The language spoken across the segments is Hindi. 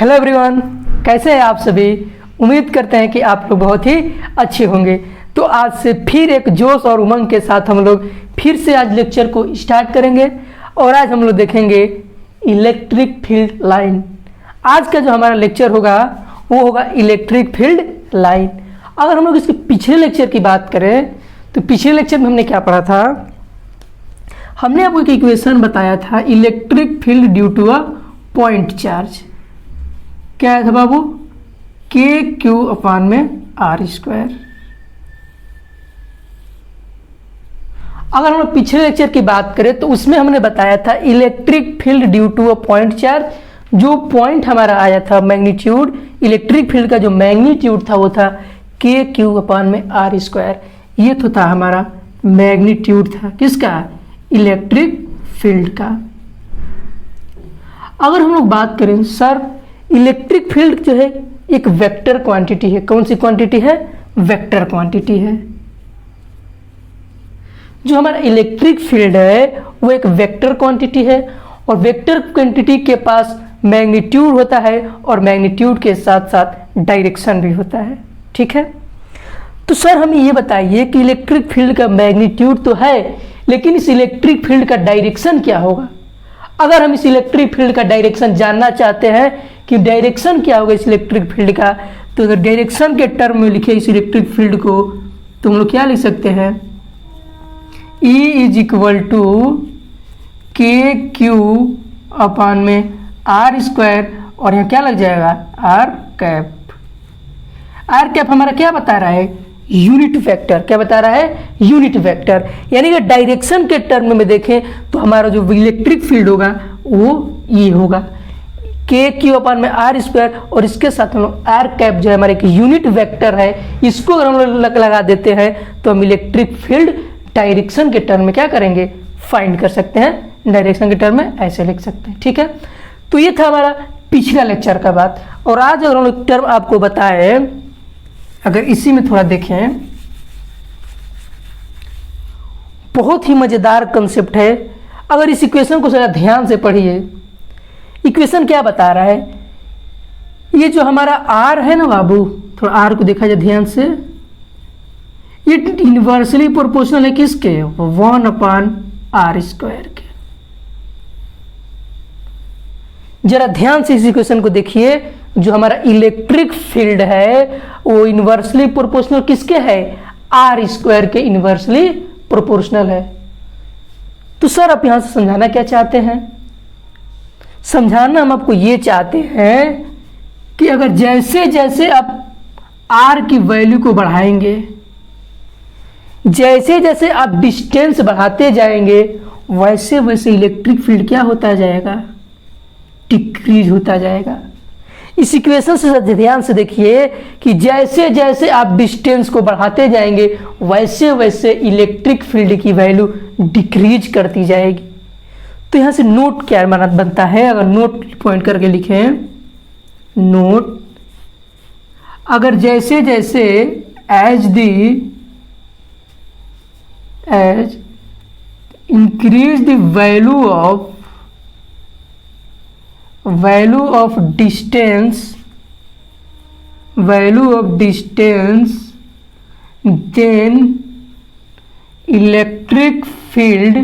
हेलो एवरीवन, कैसे हैं आप सभी। उम्मीद करते हैं कि आप लोग बहुत ही अच्छे होंगे। तो आज से फिर एक जोश और उमंग के साथ हम लोग फिर से आज लेक्चर को स्टार्ट करेंगे और आज हम लोग देखेंगे इलेक्ट्रिक फील्ड लाइन। आज का जो हमारा लेक्चर होगा वो होगा इलेक्ट्रिक फील्ड लाइन। अगर हम लोग इसके पिछले लेक्चर की बात करें तो पिछले लेक्चर में हमने क्या पढ़ा था। हमने आपको एक इक्वेशन बताया था electric field due to a point charge. क्या है था बाबू, के क्यू अपान में आर स्क्वायर। अगर हम लोग पिछले लेक्चर की बात करें तो उसमें हमने बताया था electric field due to a point charge. जो पॉइंट हमारा आया था मैग्नीट्यूड, इलेक्ट्रिक फील्ड का जो मैग्नीट्यूड था वो था के क्यू अपान में आर स्क्वायर। ये तो था हमारा मैग्नीट्यूड था किसका, इलेक्ट्रिक फील्ड का। अगर हम लोग बात करें सर इलेक्ट्रिक फील्ड जो है एक वेक्टर क्वांटिटी है। कौन सी क्वांटिटी है, वेक्टर क्वांटिटी है। जो हमारा इलेक्ट्रिक फील्ड है वो एक वेक्टर क्वांटिटी है और वेक्टर क्वांटिटी के पास मैग्नीट्यूड होता है और मैग्नीट्यूड के साथ साथ डायरेक्शन भी होता है। ठीक है, तो सर हमें ये बताइए कि इलेक्ट्रिक फील्ड का मैग्नीट्यूड तो है लेकिन इस इलेक्ट्रिक फील्ड का डायरेक्शन क्या होगा। अगर हम इस इलेक्ट्रिक फील्ड का डायरेक्शन जानना चाहते हैं कि डायरेक्शन क्या होगा इस इलेक्ट्रिक फील्ड का, तो अगर डायरेक्शन के टर्म में लिखे इस इलेक्ट्रिक फील्ड को तो हम लोग क्या लिख सकते हैं, E इज इक्वल टू के क्यू अपान में आर स्क्वायर और यहाँ क्या लग जाएगा आर कैप। आर कैप हमारा क्या बता रहा है, यूनिट वेक्टर। क्या बता रहा है, यूनिट वेक्टर। यानी कि डायरेक्शन के टर्म में देखें तो हमारा जो इलेक्ट्रिक फील्ड होगा वो ये होगा के क्यू अपान में आर स्क्वायर और इसके साथ हम लोग आर कैप जो है हमारे एक यूनिट वेक्टर है, इसको अगर हम लोग लगा देते हैं तो हम इलेक्ट्रिक फील्ड डायरेक्शन के टर्म में क्या करेंगे, फाइंड कर सकते हैं। डायरेक्शन के टर्म में ऐसे लिख सकते हैं। ठीक है, तो ये था हमारा पिछला लेक्चर का बात। और आज अगर हम लोग टर्म आपको बताए, अगर इसी में थोड़ा देखें, बहुत ही मजेदार कंसेप्ट है। अगर इस इक्वेशन को जरा ध्यान से पढ़िए, इक्वेशन क्या बता रहा है, ये जो हमारा आर है ना बाबू, थोड़ा आर को देखा जाए ध्यान से, ये इनवर्सली प्रोपोर्शनल है किसके, 1 अपान आर स्क्वायर के। जरा ध्यान से इस इक्वेशन को देखिए। जो हमारा इलेक्ट्रिक फील्ड है वो इनवर्सली प्रोपोर्शनल किसके है, आर स्क्वायर के इनवर्सली प्रोपोर्शनल है। तो सर आप यहां से समझाना क्या चाहते हैं, समझाना हम आपको ये चाहते हैं कि अगर जैसे जैसे आप आर की वैल्यू को बढ़ाएंगे, जैसे जैसे आप डिस्टेंस बढ़ाते जाएंगे, वैसे वैसे इलेक्ट्रिक फील्ड क्या होता जाएगा, डिक्रीज होता जाएगा। इस इक्वेशन से ध्यान से देखिए कि जैसे जैसे आप डिस्टेंस को बढ़ाते जाएंगे वैसे वैसे इलेक्ट्रिक फील्ड की वैल्यू डिक्रीज करती जाएगी। तो यहां से नोट क्या बनता है, अगर नोट पॉइंट करके लिखें, नोट अगर जैसे जैसे as increase the value of distance then electric field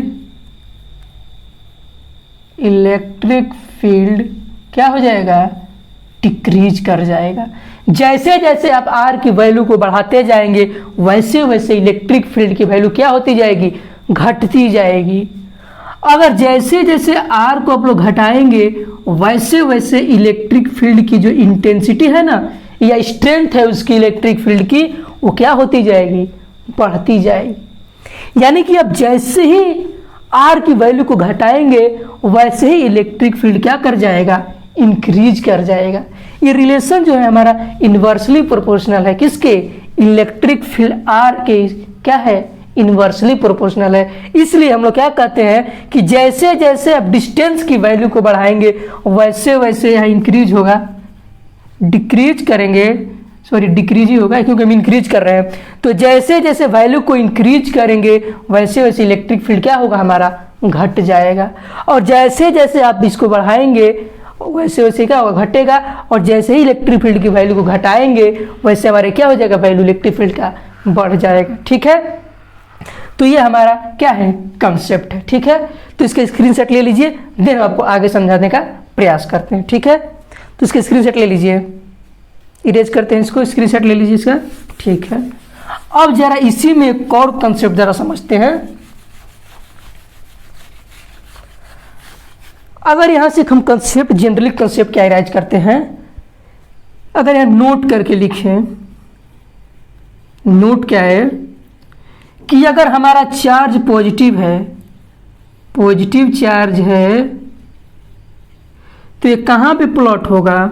क्या हो जाएगा, डिक्रीज कर जाएगा। जैसे जैसे आप आर की वैल्यू को बढ़ाते जाएंगे वैसे वैसे इलेक्ट्रिक फील्ड की वैल्यू क्या होती जाएगी, घटती जाएगी। अगर जैसे जैसे आर को आप लोग घटाएंगे वैसे वैसे इलेक्ट्रिक फील्ड की जो इंटेंसिटी है ना या स्ट्रेंथ है उसकी इलेक्ट्रिक फील्ड की, वो क्या होती जाएगी, बढ़ती जाएगी। यानी कि अब जैसे ही आर की वैल्यू को घटाएंगे वैसे ही इलेक्ट्रिक फील्ड क्या कर जाएगा, इंक्रीज कर जाएगा। ये रिलेशन जो है हमारा इनवर्सली प्रोपोर्शनल है किसके, इलेक्ट्रिक फील्ड आर के क्या है, इनवर्सली प्रोपोर्शनल है। इसलिए हम लोग क्या कहते हैं कि जैसे जैसे आप डिस्टेंस की वैल्यू को बढ़ाएंगे वैसे वैसे यहाँ इंक्रीज होगा, डिक्रीज करेंगे, सॉरी डिक्रीज ही होगा क्योंकि हम इंक्रीज कर रहे हैं। तो जैसे जैसे वैल्यू को इंक्रीज करेंगे वैसे वैसे इलेक्ट्रिक फील्ड क्या होगा, हमारा घट जाएगा। और जैसे जैसे आप इसको बढ़ाएंगे वैसे वैसे क्या होगा, घटेगा। और जैसे ही इलेक्ट्रिक फील्ड की वैल्यू को घटाएंगे वैसे हमारे क्या हो जाएगा, वैल्यू इलेक्ट्रिक फील्ड का बढ़ जाएगा। ठीक है, तो ये हमारा क्या है, कंसेप्ट है। ठीक है, तो इसका स्क्रीनशॉट ले लीजिए, देन आपको आगे समझाने का प्रयास करते हैं। ठीक है, तो इसका स्क्रीनशॉट ले लीजिए, इरेज करते हैं इसको, स्क्रीनशॉट ले लीजिए इसका। ठीक है, अब जरा इसी में एक और कंसेप्ट जरा समझते हैं। अगर यहां से हम कंसेप्ट, जनरली कंसेप्ट क्या इरेज करते हैं, अगर यहां नोट करके लिखें, नोट क्या है कि अगर हमारा चार्ज पॉजिटिव है, पॉजिटिव चार्ज है, तो ये कहां पे प्लॉट होगा,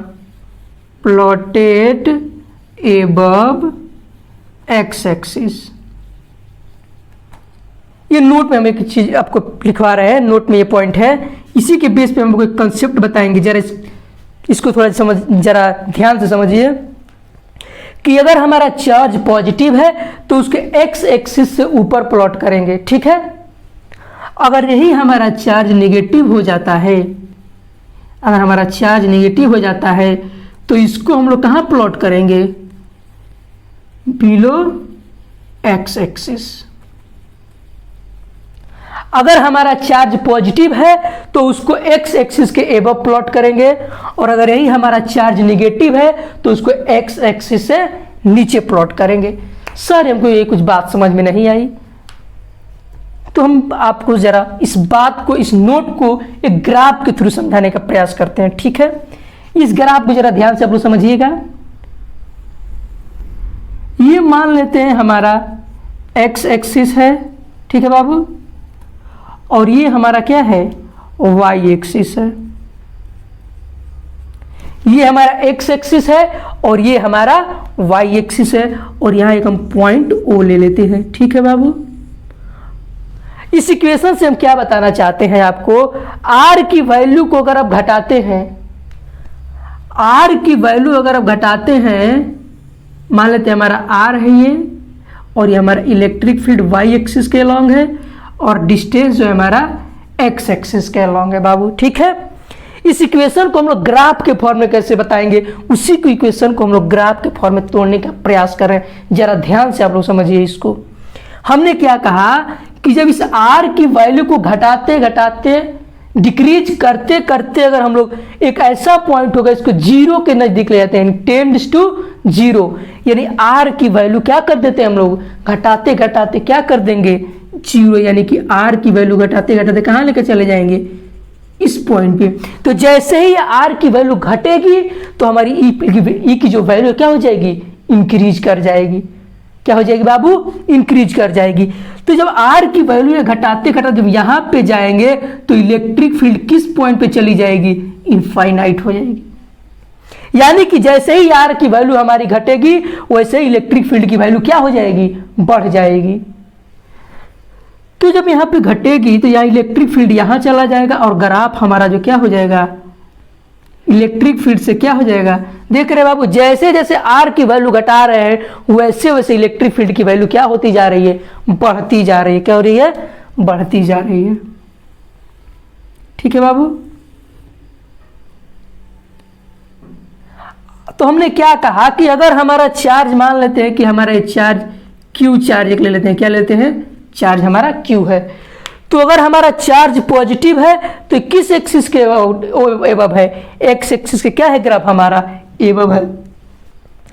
प्लॉटेड एबव एक्स एक्सिस। ये नोट में हम एक चीज आपको लिखवा रहे हैं, नोट में ये पॉइंट है, इसी के बेस पे हम कोई कंसेप्ट बताएंगे। जरा इसको थोड़ा समझ, जरा ध्यान से समझिए कि अगर हमारा चार्ज पॉजिटिव है तो उसके एक्स एक्सिस से ऊपर प्लॉट करेंगे। ठीक है, अगर यही हमारा चार्ज नेगेटिव हो जाता है, अगर हमारा चार्ज नेगेटिव हो जाता है तो इसको हम लोग कहां प्लॉट करेंगे, बिलो एक्स एक्सिस। अगर हमारा चार्ज पॉजिटिव है तो उसको एक्स एक्सिस के एबव प्लॉट करेंगे, और अगर यही हमारा चार्ज नेगेटिव है तो उसको एक्स एक्सिस से नीचे प्लॉट करेंगे। सर हमको ये कुछ बात समझ में नहीं आई, तो हम आपको जरा इस बात को, इस नोट को एक ग्राफ के थ्रू समझाने का प्रयास करते हैं। ठीक है, इस ग्राफ को जरा ध्यान से आप लोग समझिएगा। ये मान लेते हैं हमारा एक्स एक्सिस है, ठीक है बाबू, और ये हमारा क्या है, वाई एक्सिस है। ये हमारा एक्स एक्सिस है और ये हमारा वाई एक्सिस है, और यहां एक हम पॉइंट ओ ले लेते हैं। ठीक है बाबू, इस इक्वेशन से हम क्या बताना चाहते हैं आपको, आर की वैल्यू को अगर आप घटाते हैं, आर की वैल्यू अगर आप घटाते हैं, मान लेते हैं हमारा आर है ये, और ये हमारा इलेक्ट्रिक फील्ड वाई एक्सिस के अलॉन्ग है, और डिस्टेंस जो है हमारा एक्स एक्सिस के अलॉन्ग है बाबू। ठीक है, इस इक्वेशन को हम लोग ग्राफ के फॉर्म में कैसे बताएंगे, उसी को इक्वेशन को हम लोग ग्राफ के फॉर्म में तोड़ने का प्रयास कर रहे हैं। जरा ध्यान से आप लोग समझिए इसको। हमने क्या कहा कि जब इस आर की वैल्यू को घटाते घटाते, डिक्रीज करते करते, अगर हम लोग एक ऐसा पॉइंट होगा इसको जीरो के नजदीक ले जाते हैं, टेंड्स टू जीरो, यानी आर की वैल्यू क्या कर देते हैं हम लोग, घटाते घटाते क्या कर देंगे, जीरो, यानी कि आर की वैल्यू घटाते घटाते कहां लेकर चले जाएंगे, इस पॉइंट पे। तो जैसे ही आर की वैल्यू घटेगी तो हमारी ई की जो वैल्यू क्या हो जाएगी, इंक्रीज कर जाएगी। क्या हो जाएगी बाबू, इंक्रीज कर जाएगी। तो जब आर की वैल्यू घटाते घटाते जब यहां पे जाएंगे तो इलेक्ट्रिक फील्ड किस पॉइंट पे चली जाएगी, इनफाइनाइट हो जाएगी। यानी कि जैसे ही आर की वैल्यू हमारी घटेगी वैसे ही इलेक्ट्रिक फील्ड की वैल्यू क्या हो जाएगी, बढ़ जाएगी। तो जब यहां पे घटेगी तो यहां इलेक्ट्रिक फील्ड यहां चला जाएगा, और ग्राफ हमारा जो क्या हो जाएगा, इलेक्ट्रिक फील्ड से क्या हो जाएगा, देख रहे बाबू, जैसे जैसे आर की वैल्यू घटा रहे हैं वैसे वैसे इलेक्ट्रिक फील्ड की वैल्यू क्या होती जा रही है, बढ़ती जा रही है। क्या हो रही है, बढ़ती जा रही है। ठीक है बाबू, तो हमने क्या कहा कि अगर हमारा चार्ज, मान लेते हैं कि हमारा चार्ज क्यू चार्ज एक ले लेते हैं, क्या लेते हैं, चार्ज हमारा क्यू है। तो अगर हमारा चार्ज पॉजिटिव है तो किस एक्सिस के एबव है, एक्स एक्सिस के क्या है ग्राफ हमारा, एबव है,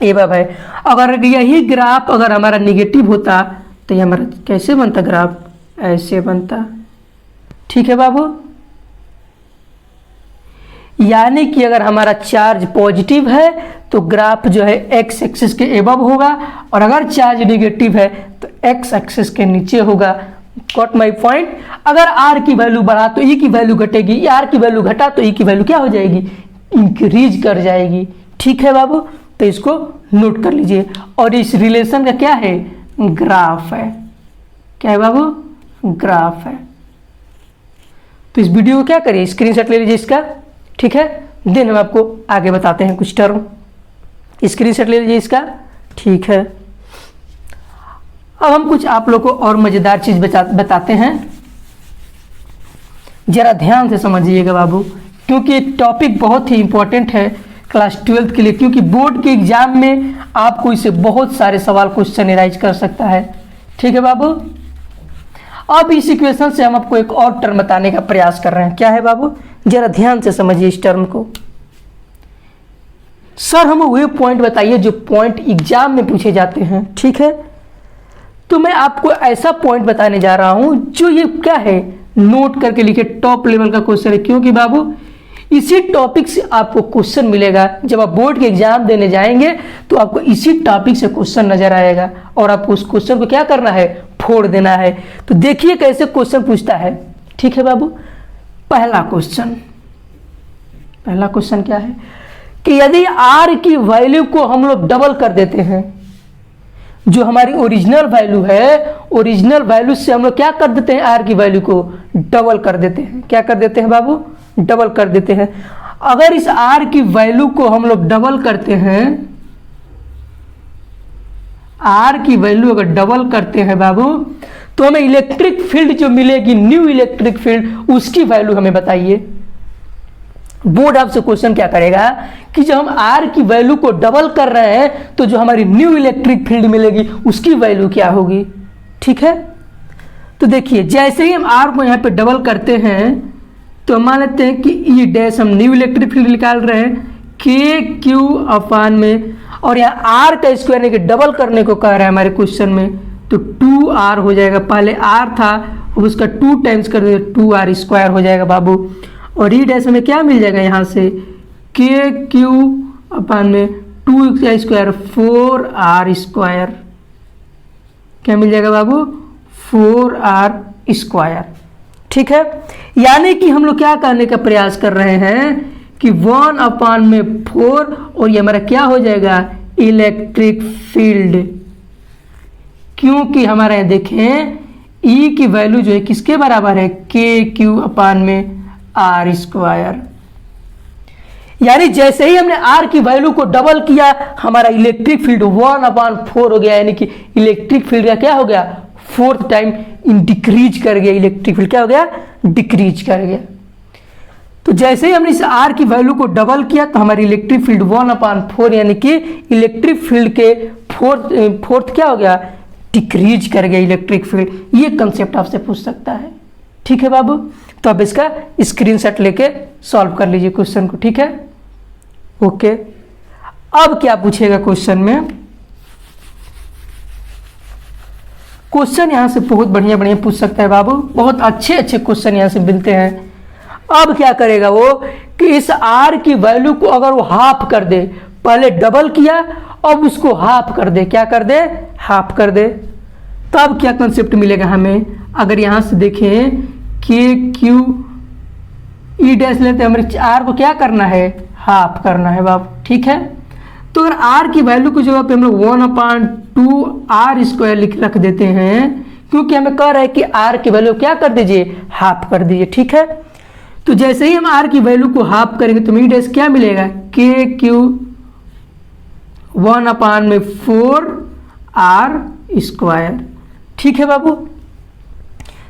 एबव है। अगर यही ग्राफ अगर हमारा निगेटिव होता तो ये हमारा कैसे बनता ग्राफ, ऐसे बनता। ठीक है बाबू, यानी कि अगर हमारा चार्ज पॉजिटिव है तो ग्राफ जो है एक्स एक्सिस के एबव होगा, और अगर चार्ज निगेटिव है तो एक्स एक्सिस के नीचे होगा। Got my point. अगर आर की वैल्यू बढ़ा तो ई की वैल्यू घटेगी, आर की वैल्यू घटा तो ई की वैल्यू क्या हो जाएगी, इंक्रीज कर जाएगी। ठीक है बाबू, तो इसको नोट कर लीजिए। और इस रिलेशन का क्या है, ग्राफ है। क्या है बाबू, ग्राफ है। तो इस वीडियो को क्या करिए, स्क्रीनशॉट ले लीजिए इसका। ठीक है, देन हम आपको आगे बताते हैं कुछ टर्म। स्क्रीनशॉट ले लीजिए इसका। ठीक है, अब हम कुछ आप लोग को और मजेदार चीज बताते हैं, जरा ध्यान से समझिएगा बाबू। क्योंकि ये टॉपिक बहुत ही इंपॉर्टेंट है क्लास 12th के लिए, क्योंकि बोर्ड के एग्जाम में आपको इसे बहुत सारे सवाल क्वेश्चन एराइज कर सकता है। ठीक है बाबू। अब इस इक्वेशन से हम आपको एक और टर्म बताने का प्रयास कर रहे हैं। क्या है बाबू, जरा ध्यान से समझिए इस टर्म को। सर हमें वे पॉइंट बताइए जो पॉइंट एग्जाम में पूछे जाते हैं। ठीक है, तो मैं आपको ऐसा पॉइंट बताने जा रहा हूं जो ये क्या है, नोट करके लिखे, टॉप लेवल का क्वेश्चन है। क्योंकि बाबू इसी टॉपिक से आपको क्वेश्चन मिलेगा। जब आप बोर्ड के एग्जाम देने जाएंगे तो आपको इसी टॉपिक से क्वेश्चन नजर आएगा और आपको उस क्वेश्चन को क्या करना है, फोड़ देना है। तो देखिए कैसे क्वेश्चन पूछता है। ठीक है बाबू, पहला क्वेश्चन क्या है कि यदि r की वैल्यू को हम लोग डबल कर देते हैं, जो हमारी ओरिजिनल वैल्यू है, ओरिजिनल वैल्यू से हम लोग क्या कर देते हैं, r की वैल्यू को डबल कर देते हैं। क्या कर देते हैं बाबू, डबल कर देते हैं। अगर इस r की वैल्यू को हम लोग डबल करते हैं, r की वैल्यू अगर डबल करते हैं बाबू, तो हमें इलेक्ट्रिक फील्ड जो मिलेगी, न्यू इलेक्ट्रिक फील्ड, उसकी वैल्यू हमें बताइए। बोर्ड आपसे क्वेश्चन क्या करेगा कि जब हम r की वैल्यू को डबल कर रहे हैं तो जो हमारी न्यू इलेक्ट्रिक फील्ड मिलेगी उसकी वैल्यू क्या होगी। ठीक है, तो देखिए जैसे ही हम r को यहां पे डबल करते हैं तो मान लेते हैं कि ई डैश हम न्यू इलेक्ट्रिक फील्ड निकाल रहे हैं, के क्यू अपान में, और यहाँ r का स्क्वायर यानी कि डबल करने को कह रहा है हमारे क्वेश्चन में, तो 2r हो जाएगा। पहले r था, अब उसका 2 टाइम्स कर देंगे, 2r स्क्वायर हो जाएगा बाबू। और ई डैश हमें क्या मिल जाएगा यहाँ से, के क्यू अपान में 2 का स्क्वायर 4r स्क्वायर, क्या मिल जाएगा बाबू, 4r स्क्वायर। ठीक है, यानी कि हम लोग क्या करने का प्रयास कर रहे हैं कि 1 अपान में 4, और ये हमारा क्या हो जाएगा, इलेक्ट्रिक फील्ड। क्योंकि हमारे यहाँ देखें E की वैल्यू जो है किसके बराबर है, के क्यू अपान में r स्क्वायर। यानी जैसे ही हमने r की वैल्यू को डबल किया, हमारा इलेक्ट्रिक फील्ड 1/4 हो गया, यानी कि इलेक्ट्रिक फील्ड का क्या हो गया, 4th टाइम डिक्रीज कर गया, इलेक्ट्रिक फील्ड क्या हो गया, डिक्रीज कर गया। तो जैसे ही हमने इस r की वैल्यू को डबल किया तो हमारी इलेक्ट्रिक फील्ड 1/4 यानी कि इलेक्ट्रिक फील्ड के फोर्थ क्या हो गया, डिक्रीज कर गया इलेक्ट्रिक फील्ड। ये कंसेप्ट आपसे पूछ सकता है। ठीक है बाबू, तो अब इसका स्क्रीनशॉट लेके सॉल्व कर लीजिए क्वेश्चन को। ठीक है, ओके। अब क्या पूछेगा क्वेश्चन में, क्वेश्चन यहां से बहुत बढ़िया बढ़िया पूछ सकता है बाबू, बहुत अच्छे अच्छे क्वेश्चन यहां से मिलते हैं। अब क्या करेगा वो कि इस r की वैल्यू को अगर वो हाफ कर दे, पहले डबल किया अब उसको हाफ कर दे, क्या कर दे, हाफ कर दे, तब क्या कंसेप्ट मिलेगा हमें। अगर यहां से देखें के क्यू ई डैश लेते हैं, हमें r को क्या करना है, हाफ करना है बाबू। ठीक है, तो अगर r की वैल्यू की जगह पे हम लोग 1/2r स्क्वायर रख देते हैं, क्योंकि हमें कह रहा है कि r की वैल्यू क्या कर दीजिए, हाफ कर दीजिए। ठीक है, तो जैसे ही हम r की वैल्यू को हाफ करेंगे तो ई डैश क्या मिलेगा, के क्यू 1/4r स्क्वायर। ठीक है बाबू,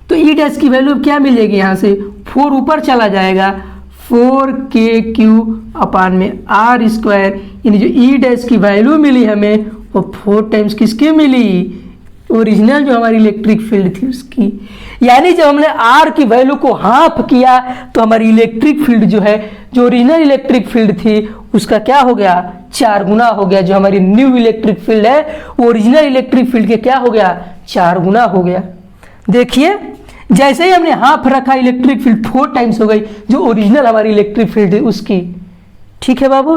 तो ई डैश की वैल्यू क्या मिलेगी, यहाँ से 4 ऊपर चला जाएगा, 4k³ में r स्क्वायर, यानी जो ई डैश की वैल्यू मिली हमें वो 4 टाइम्स किसकी मिली, ओरिजिनल जो हमारी इलेक्ट्रिक फील्ड थी उसकी। यानी जब हमने r की वैल्यू को हाफ किया तो हमारी इलेक्ट्रिक फील्ड जो है, जो ओरिजिनल इलेक्ट्रिक फील्ड थी उसका क्या हो गया, 4 गुना हो गया। जो हमारी न्यू इलेक्ट्रिक फील्ड है वो ओरिजिनल इलेक्ट्रिक फील्ड के क्या हो गया, 4 गुना हो गया। देखिए जैसे ही हमने हाफ रखा इलेक्ट्रिक फील्ड 4 टाइम्स हो गई जो ओरिजिनल हमारी इलेक्ट्रिक फील्ड है उसकी। ठीक है बाबू,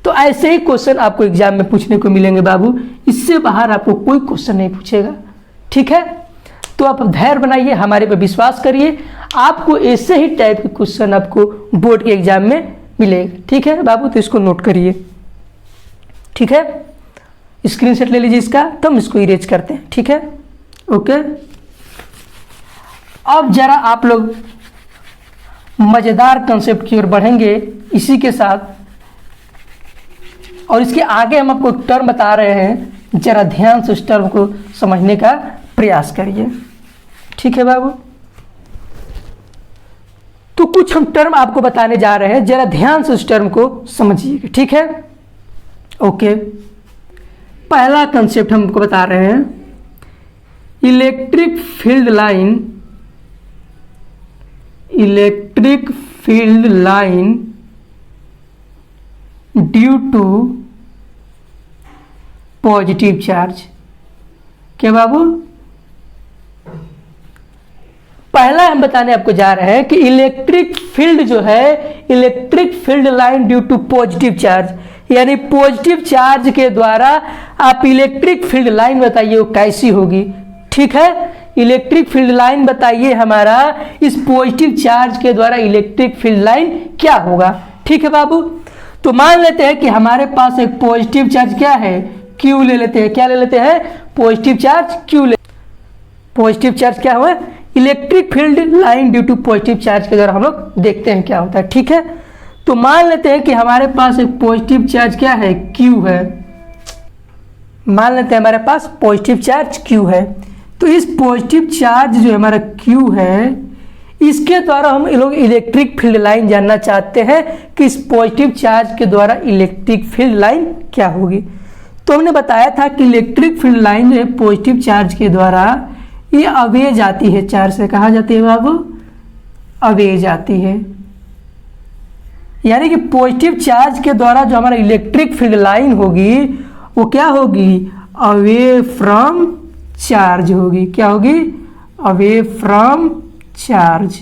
तो ऐसे ही क्वेश्चन आपको एग्जाम में पूछने को मिलेंगे बाबू, इससे बाहर आपको कोई क्वेश्चन नहीं पूछेगा। ठीक है, तो आप धैर्य बनाइए, हमारे पे विश्वास करिए, आपको ऐसे ही टाइप के क्वेश्चन आपको बोर्ड के एग्जाम में मिलेगा। ठीक है बाबू, तो इसको नोट करिए। ठीक है, स्क्रीनशॉट ले लीजिए इसका, तो हम इसको इरेज करते हैं। ठीक है, ओके। अब जरा आप लोग मजेदार कंसेप्ट की ओर बढ़ेंगे इसी के साथ, और इसके आगे हम आपको टर्म बता रहे हैं, जरा ध्यान से उस टर्म को समझने का प्रयास करिए। ठीक है बाबू, तो कुछ हम टर्म आपको बताने जा रहे हैं, जरा ध्यान से उस टर्म को समझिएगा, ठीक है। ओके, पहला कंसेप्ट हमको बता रहे हैं, electric field line due to positive charge. क्या बाबू, पहला हम बताने आपको जा रहे हैं कि इलेक्ट्रिक फील्ड जो है, electric field line due to positive charge, यानी पॉजिटिव चार्ज के द्वारा आप इलेक्ट्रिक फील्ड लाइन बताइए वो कैसी होगी। ठीक है, इलेक्ट्रिक फील्ड लाइन बताइए हमारा, इस पॉजिटिव चार्ज के द्वारा इलेक्ट्रिक फील्ड लाइन क्या होगा। ठीक है बाबू, तो मान लेते हैं कि हमारे पास एक पॉजिटिव चार्ज क्या है, Q ले लेते हैं। क्या ले लेते हैं, positive charge Q positive charge क्या हुआ, electric field line due to positive charge के द्वारा हम लोग देखते हैं क्या होता है। ठीक है, तो मान लेते हैं कि हमारे पास एक पॉजिटिव चार्ज क्या है, Q है। मान लेते हैं हमारे पास पॉजिटिव चार्ज Q है, तो इस पॉजिटिव चार्ज जो हमारा Q है, इसके द्वारा हम लोग इलेक्ट्रिक फील्ड लाइन जानना चाहते हैं कि इस पॉजिटिव चार्ज के द्वारा इलेक्ट्रिक फील्ड लाइन क्या होगी। तो हमने बताया था कि इलेक्ट्रिक फील्ड लाइन जो है पॉजिटिव चार्ज के द्वारा ये अवे जाती है, चार्ज से कहा जाती है बाबू, अवे जाती है। यानी कि पॉजिटिव चार्ज के द्वारा जो हमारा इलेक्ट्रिक फील्ड लाइन होगी वो क्या होगी, अवे फ्रॉम चार्ज होगी। क्या होगी, अवे फ्रॉम चार्ज।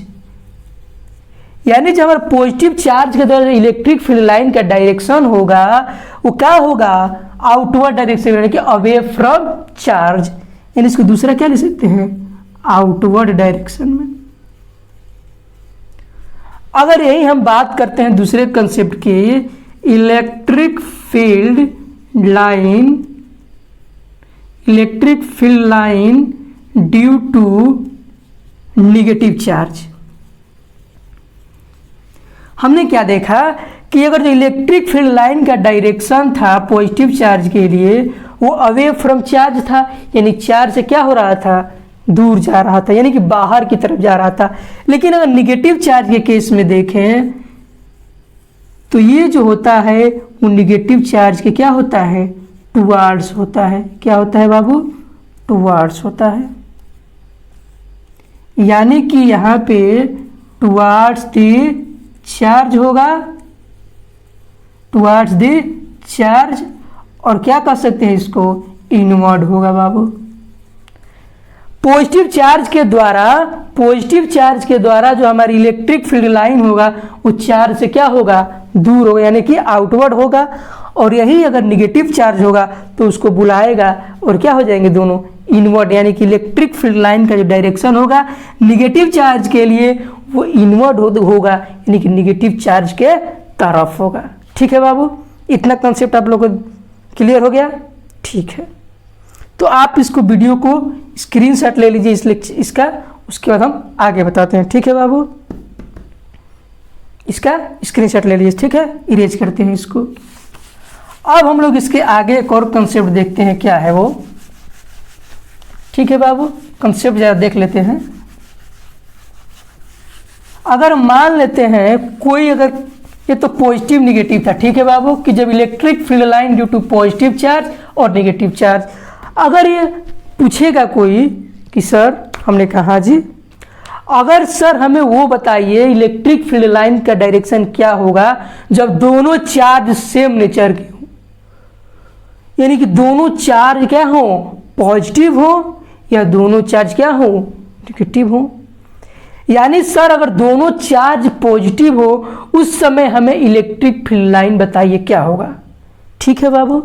यानी जब हमारा पॉजिटिव चार्ज के द्वारा इलेक्ट्रिक फील्ड लाइन का डायरेक्शन होगा वो क्या होगा, आउटवर्ड डायरेक्शन, यानी कि अवे फ्रॉम चार्ज। यानी इसको दूसरा क्या लिख सकते हैं, आउटवर्ड डायरेक्शन में। अगर यही हम बात करते हैं दूसरे कंसेप्ट की, electric field line due to negative charge. हमने क्या देखा कि अगर जो इलेक्ट्रिक फील्ड लाइन का डायरेक्शन था पॉजिटिव चार्ज के लिए वो अवे फ्रॉम चार्ज था, यानी चार्ज से क्या हो रहा था, दूर जा रहा था, यानी कि बाहर की तरफ जा रहा था। लेकिन अगर निगेटिव चार्ज के केस में देखें तो ये जो होता है वो निगेटिव चार्ज के क्या होता है, टुवार्ड्स होता है। क्या होता है बाबू, टुवार्ड्स होता है। यानी कि यहाँ पे टुवार्ड्स द चार्ज होगा, टुवार्ड्स द चार्ज, और क्या कर सकते हैं इसको, इनवर्ड होगा बाबू। पॉजिटिव चार्ज के द्वारा जो हमारी इलेक्ट्रिक फील्ड लाइन होगा वो चार्ज से क्या होगा, दूर होगा, यानी कि आउटवर्ड होगा। और यही अगर निगेटिव चार्ज होगा तो उसको बुलाएगा और क्या हो जाएंगे दोनों, इनवर्ड। यानी कि इलेक्ट्रिक फील्ड लाइन का जो डायरेक्शन होगा निगेटिव चार्ज के लिए वो इनवर्ड होगा, यानी कि निगेटिव चार्ज के तरफ होगा। ठीक है बाबू, इतना कंसेप्ट आप लोगों को क्लियर हो गया। ठीक है, तो आप इसको वीडियो को स्क्रीनशॉट ले लीजिए इसका, उसके बाद हम आगे बताते हैं। ठीक है बाबू, इसका स्क्रीनशॉट ले लीजिए। ठीक है, इरेज करते हैं इसको। अब हम लोग इसके आगे एक और कंसेप्ट देखते हैं क्या है वो। ठीक है बाबू, कंसेप्ट जरा देख लेते हैं। अगर मान लेते हैं कोई, अगर ये तो पॉजिटिव निगेटिव था, ठीक है बाबू, कि जब electric field line due to positive charge और निगेटिव चार्ज, अगर ये पूछेगा कोई कि सर, हमने कहा जी, अगर सर हमें वो बताइए इलेक्ट्रिक फील्ड लाइन का डायरेक्शन क्या होगा जब दोनों चार्ज सेम नेचर के हो, यानी कि दोनों चार्ज क्या हो, पॉजिटिव हो, या दोनों चार्ज क्या हो, नेगेटिव हो। यानी सर अगर दोनों चार्ज पॉजिटिव हो उस समय हमें इलेक्ट्रिक फील्ड लाइन बताइए क्या होगा। ठीक है बाबू,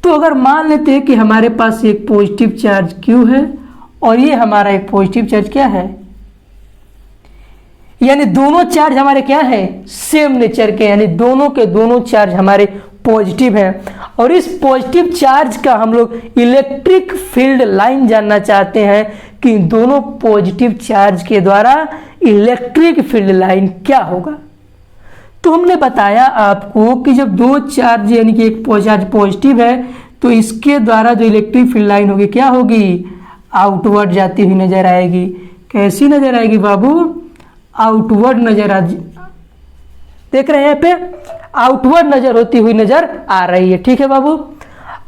तो अगर मान लेते हैं कि हमारे पास एक पॉजिटिव चार्ज Q है और ये हमारा एक पॉजिटिव चार्ज क्या है, यानी दोनों चार्ज हमारे क्या है, सेम नेचर के, यानी दोनों के दोनों चार्ज हमारे पॉजिटिव हैं। और इस पॉजिटिव चार्ज का हम लोग इलेक्ट्रिक फील्ड लाइन जानना चाहते हैं कि दोनों पॉजिटिव चार्ज के द्वारा इलेक्ट्रिक फील्ड लाइन क्या होगा। तो हमने बताया आपको कि जब दो चार्ज यानी कि एक चार्ज पॉजिटिव है तो इसके द्वारा जो इलेक्ट्रिक फील्ड लाइन होगी क्या होगी, आउटवर्ड जाती हुई नजर आएगी। कैसी नजर आएगी बाबू, आउटवर्ड नजर देख रहे हैं यहाँ पे, आउटवर्ड नजर होती हुई नजर आ रही है। ठीक है बाबू,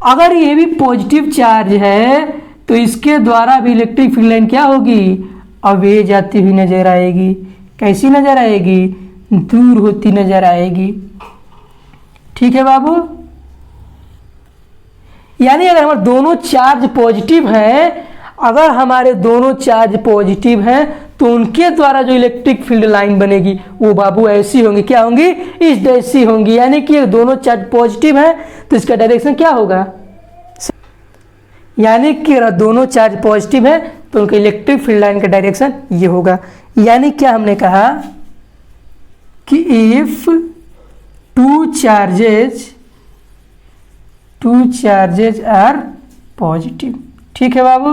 अगर ये भी पॉजिटिव चार्ज है तो इसके द्वारा भी इलेक्ट्रिक फील्ड लाइन क्या होगी, अवे जाती हुई नजर आएगी। कैसी नजर आएगी, दूर होती नजर आएगी। ठीक है बाबू, यानी अगर हमारे दोनों चार्ज पॉजिटिव हैं, अगर हमारे दोनों चार्ज पॉजिटिव हैं तो उनके द्वारा जो इलेक्ट्रिक फील्ड लाइन बनेगी वो बाबू ऐसी होंगी, क्या होंगी, इस जैसी होंगी। यानी कि दोनों चार्ज पॉजिटिव हैं तो इसका डायरेक्शन क्या होगा, यानी कि दोनों चार्ज पॉजिटिव है तो उनके इलेक्ट्रिक फील्ड लाइन का डायरेक्शन ये होगा। यानी क्या हमने कहा कि if two charges are positive. ठीक है बाबू,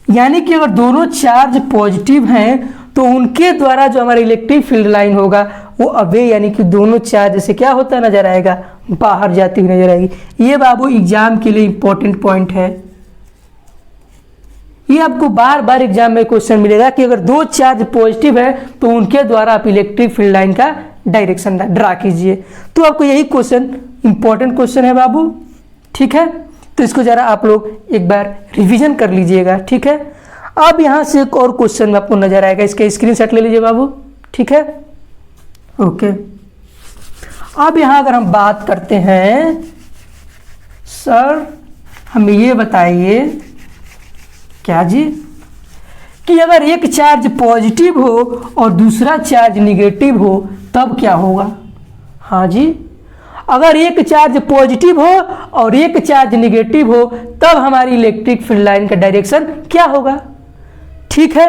यानी कि अगर दोनों चार्ज पॉजिटिव हैं तो उनके द्वारा जो हमारा इलेक्ट्रिक फील्ड लाइन होगा वो अवे, यानी कि दोनों चार्ज से क्या होता नजर आएगा, बाहर जाती हुई नजर आएगी। ये बाबू एग्जाम के लिए इंपॉर्टेंट पॉइंट है, ये आपको बार बार एग्जाम में क्वेश्चन मिलेगा कि अगर दो चार्ज पॉजिटिव है तो उनके द्वारा आप इलेक्ट्रिक फील्ड लाइन का डायरेक्शन ड्रा कीजिए। तो आपको यही क्वेश्चन इंपॉर्टेंट क्वेश्चन है बाबू। ठीक है, तो इसको जरा आप लोग एक बार रिवीजन कर लीजिएगा। ठीक है, अब यहां से एक और क्वेश्चन आपको नजर आएगा, इसका स्क्रीनशॉट ले लीजिए बाबू। ठीक है, ओके। अब यहां अगर हम बात करते हैं, सर हमें ये बताइए क्या जी, कि अगर एक चार्ज पॉजिटिव हो और दूसरा चार्ज निगेटिव हो तब क्या होगा। हाँ जी, अगर एक चार्ज पॉजिटिव हो और एक चार्ज निगेटिव हो तब हमारी इलेक्ट्रिक फील्ड लाइन का डायरेक्शन क्या होगा। ठीक है,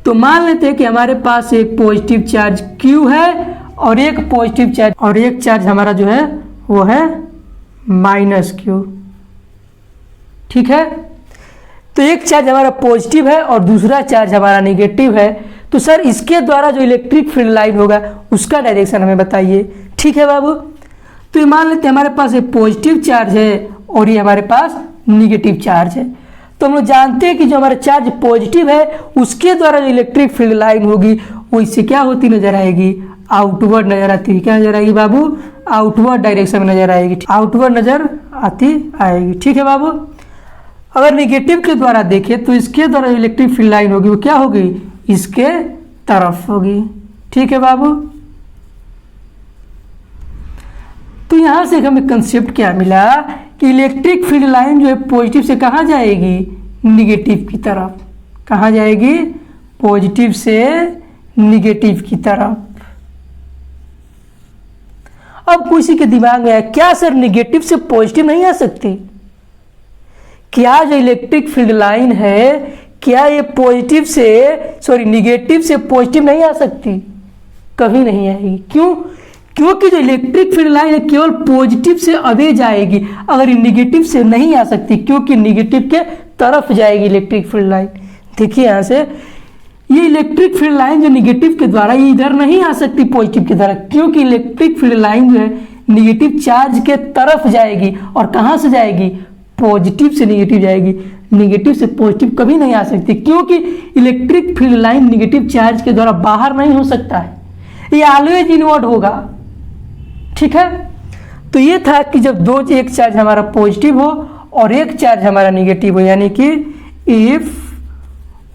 तो मान लेते हैं कि हमारे पास एक पॉजिटिव चार्ज Q है और एक पॉजिटिव चार्ज, और एक चार्ज हमारा जो है वो है -Q। ठीक है, तो एक चार्ज हमारा पॉजिटिव है और दूसरा चार्ज हमारा निगेटिव है, तो सर इसके द्वारा जो इलेक्ट्रिक फील्ड लाइन होगा उसका डायरेक्शन हमें बताइए। ठीक है बाबू, तो ये मान लेते हैं हमारे पास एक पॉजिटिव चार्ज है और ये हमारे पास निगेटिव चार्ज है। तो हम लोग जानते हैं कि जो हमारा चार्ज पॉजिटिव है उसके द्वारा जो इलेक्ट्रिक फील्ड लाइन होगी वो इससे क्या होती नजर आएगी, आउटवर्ड नजर आती है। क्या नजर आएगी बाबू, आउटवर्ड डायरेक्शन में नजर आएगी, आउटवर्ड नजर आती आएगी। ठीक है बाबू, अगर निगेटिव के द्वारा देखें तो इसके द्वारा जो इलेक्ट्रिक फील्ड लाइन होगी वो क्या होगी, इसके तरफ होगी। ठीक है बाबू, तो यहां से हमें कंसेप्ट क्या मिला कि इलेक्ट्रिक फील्ड लाइन जो है पॉजिटिव से कहां जाएगी, निगेटिव की तरफ। कहां जाएगी, पॉजिटिव से निगेटिव की तरफ। अब किसी के दिमाग में आया क्या सर निगेटिव से पॉजिटिव नहीं आ सकती, क्या जो इलेक्ट्रिक फील्ड लाइन है क्या ये पॉजिटिव से निगेटिव से पॉजिटिव नहीं आ सकती, कभी नहीं आएगी। क्यों, क्योंकि जो इलेक्ट्रिक फील्ड लाइन है केवल पॉजिटिव से अवे जाएगी, अगर ये निगेटिव से नहीं आ सकती क्योंकि निगेटिव के तरफ जाएगी इलेक्ट्रिक फील्ड लाइन। देखिए यहां से ये इलेक्ट्रिक फील्ड लाइन जो निगेटिव के द्वारा ये इधर नहीं आ सकती पॉजिटिव के द्वारा, क्योंकि इलेक्ट्रिक फील्ड लाइन जो है निगेटिव चार्ज के तरफ जाएगी और कहां से जाएगी, पॉजिटिव से निगेटिव जाएगी, निगेटिव से पॉजिटिव कभी नहीं आ सकती, क्योंकि electric field line negative charge के द्वारा बाहर नहीं हो सकता है, ये ऑलवेज इनवर्ड होगा। ठीक है, तो ये था कि जब एक चार्ज हमारा पॉजिटिव हो और एक चार्ज हमारा निगेटिव हो, यानी कि if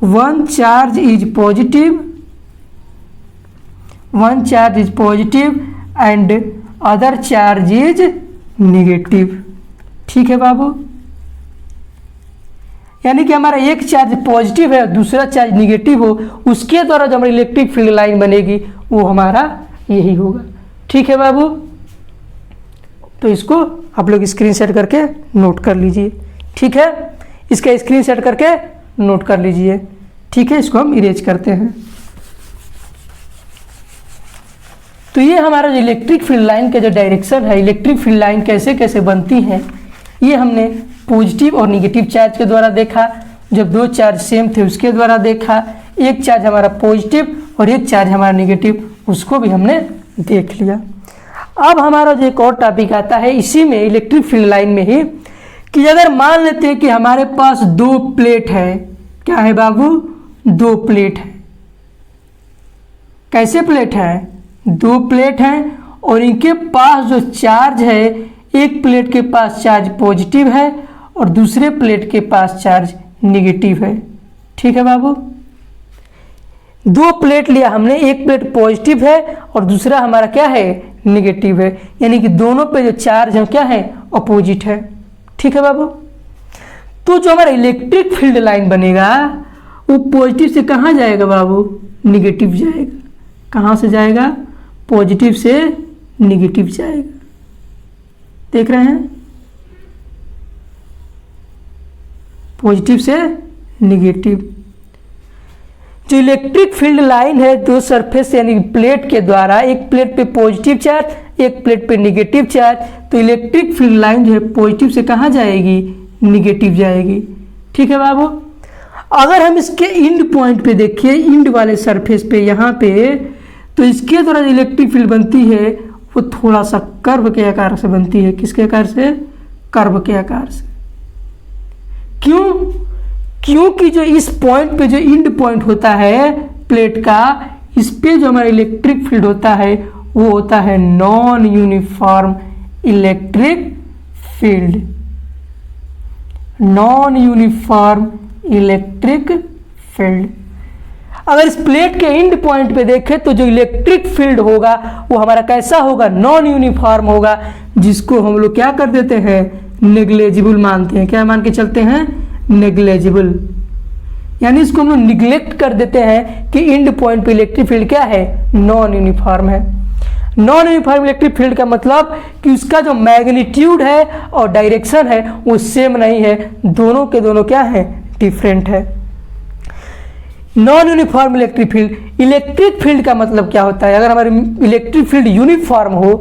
one charge is positive and other charge is negative. ठीक है बाबू, यानी कि हमारा एक चार्ज पॉजिटिव है दूसरा चार्ज निगेटिव हो, उसके द्वारा जो हमारी इलेक्ट्रिक फील्ड लाइन बनेगी वो हमारा यही होगा। ठीक है बाबू, तो इसको आप लोग स्क्रीनशॉट करके नोट कर लीजिए। ठीक है, इसका स्क्रीनशॉट करके नोट कर लीजिए। ठीक है, इसको हम इरेज करते हैं। तो ये हमारा जो इलेक्ट्रिक फील्ड लाइन का जो डायरेक्शन है, इलेक्ट्रिक फील्ड लाइन कैसे कैसे बनती है, ये हमने पॉजिटिव और निगेटिव चार्ज के द्वारा देखा, जब दो चार्ज सेम थे उसके द्वारा देखा, एक चार्ज हमारा पॉजिटिव और एक चार्ज हमारा निगेटिव, उसको भी हमने देख लिया। अब हमारा जो एक और टॉपिक आता है इसी में इलेक्ट्रिक फील्ड लाइन में ही, कि अगर मान लेते हैं कि हमारे पास दो प्लेट है, क्या है बाबू, दो प्लेट है। कैसे प्लेट है, दो प्लेट हैं और इनके पास जो चार्ज है, एक प्लेट के पास चार्ज पॉजिटिव है और दूसरे प्लेट के पास चार्ज नेगेटिव है। ठीक है बाबू, दो प्लेट लिया हमने, एक प्लेट पॉजिटिव है और दूसरा हमारा क्या है, नेगेटिव है, यानी कि दोनों पे जो चार्ज है क्या है, अपोजिट है। ठीक है बाबू, तो जो हमारा इलेक्ट्रिक फील्ड लाइन बनेगा वो पॉजिटिव से कहाँ जाएगा बाबू, निगेटिव जाएगा। कहाँ से जाएगा, पॉजिटिव से निगेटिव जाएगा। देख रहे हैं, पॉजिटिव से निगेटिव। जो इलेक्ट्रिक फील्ड लाइन है दो सरफेस यानी प्लेट के द्वारा, एक प्लेट पे पॉजिटिव चार्ज, एक प्लेट पे निगेटिव चार्ज, तो इलेक्ट्रिक फील्ड लाइन जो है पॉजिटिव से कहाँ जाएगी, निगेटिव जाएगी। ठीक है बाबू, अगर हम इसके इंड पॉइंट पे देखिए, इंड वाले सरफेस पे यहाँ पे, तो इसके द्वारा जो इलेक्ट्रिक फील्ड बनती है वो थोड़ा सा कर्व के आकार से बनती है। किसके आकार से, कर्व के आकार से। क्यों, क्योंकि जो इस पॉइंट पे जो इंड पॉइंट होता है प्लेट का, इस पे जो हमारा इलेक्ट्रिक फील्ड होता है वो होता है non uniform electric field, non uniform electric field. अगर इस प्लेट के इंड पॉइंट पे देखें तो जो इलेक्ट्रिक फील्ड होगा वो हमारा कैसा होगा, नॉन यूनिफॉर्म होगा, जिसको हम लोग क्या कर देते हैं, नेग्लेजिबल मानते हैं। क्या मान के चलते हैं, नेग्लेजिबल, यानी इसको हम लोग निग्लेक्ट कर देते हैं कि इंड पॉइंट पे इलेक्ट्रिक फील्ड क्या है, नॉन यूनिफॉर्म है। नॉन यूनिफॉर्म इलेक्ट्रिक फील्ड का मतलब कि उसका जो मैग्नीट्यूड है और डायरेक्शन है वो सेम नहीं है, दोनों के दोनों क्या है, डिफरेंट है। Non uniform electric field, electric field का मतलब क्या होता है, अगर हमारी इलेक्ट्रिक फील्ड यूनिफॉर्म हो,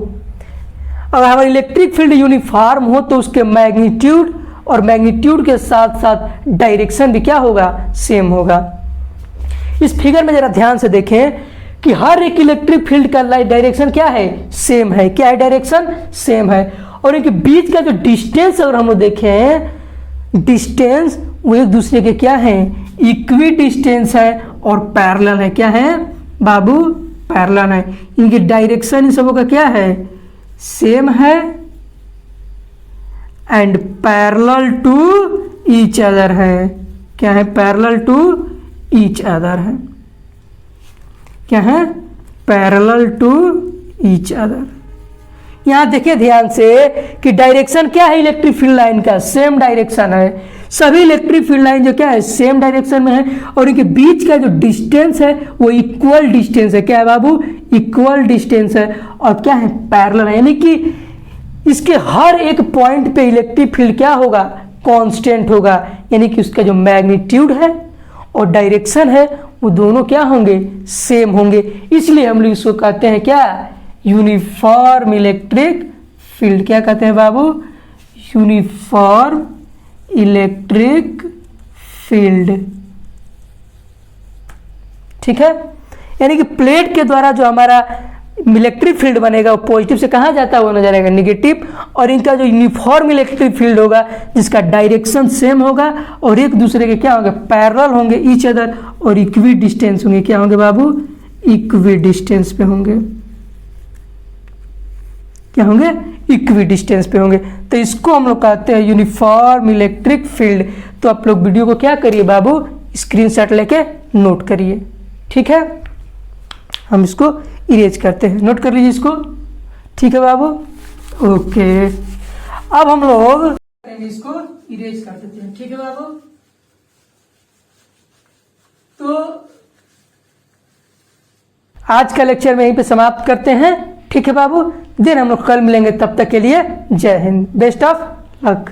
अगर हमारी इलेक्ट्रिक फील्ड यूनिफॉर्म हो तो उसके मैग्नीट्यूड और मैग्नीट्यूड के साथ साथ डायरेक्शन भी क्या होगा, सेम होगा। इस फिगर में जरा ध्यान से देखें कि हर एक इलेक्ट्रिक फील्ड का डायरेक्शन क्या है, सेम है। क्या है, डायरेक्शन सेम है। और इनके बीच का जो डिस्टेंस अगर हम लोग देखें, डिस्टेंस वो एक दूसरे के क्या है, इक्वी डिस्टेंस है और पैरेलल है। क्या है बाबू, पैरेलल है। इनकी डायरेक्शन इन सबों का क्या है, सेम है and parallel to each other है। क्या है, पैरेलल टू ईच अदर है। क्या है, पैरेलल टू ईच अदर। यहां देखिए ध्यान से कि डायरेक्शन क्या है इलेक्ट्रिक फील्ड लाइन का, सेम डायरेक्शन है। सभी इलेक्ट्रिक फील्ड लाइन जो क्या है, सेम डायरेक्शन में है और इनके बीच का जो डिस्टेंस है वो इक्वल डिस्टेंस है। क्या है बाबू, इक्वल डिस्टेंस है और क्या है, पैरेलल है, यानी कि इसके हर एक पॉइंट पे इलेक्ट्रिक फील्ड क्या होगा, कांस्टेंट होगा, यानी कि उसका जो मैग्नीट्यूड है और डायरेक्शन है वो दोनों क्या होंगे, सेम होंगे। इसलिए हम लोग इसको कहते हैं क्या, यूनिफॉर्म इलेक्ट्रिक फील्ड। क्या कहते हैं बाबू, यूनिफॉर्म इलेक्ट्रिक फील्ड। ठीक है, यानी कि प्लेट के द्वारा जो हमारा इलेक्ट्रिक फील्ड बनेगा वो पॉजिटिव से कहाँ जाता है, वो नजर आएगा निगेटिव। और इनका जो यूनिफॉर्म इलेक्ट्रिक फील्ड होगा जिसका डायरेक्शन सेम होगा और एक दूसरे के क्या होंगे, पैरेलल होंगे ईच अदर और इक्वी डिस्टेंस होंगे। क्या होंगे बाबू, इक्वी डिस्टेंस पे होंगे। क्या होंगे, इक्वी डिस्टेंस पे होंगे। तो इसको हम लोग कहते हैं यूनिफॉर्म इलेक्ट्रिक फील्ड। तो आप लोग वीडियो को क्या करिए बाबू, स्क्रीनशॉट लेके नोट करिए। ठीक है, हम इसको इरेज करते हैं, नोट कर लीजिए इसको। ठीक है बाबू, ओके। अब हम लोग इसको इरेज कर देते हैं। ठीक है बाबू, तो आज का लेक्चर में यहीं पे समाप्त करते हैं। ठीक है बाबू, देन हम लोग कल मिलेंगे, तब तक के लिए जय हिंद, बेस्ट ऑफ लक।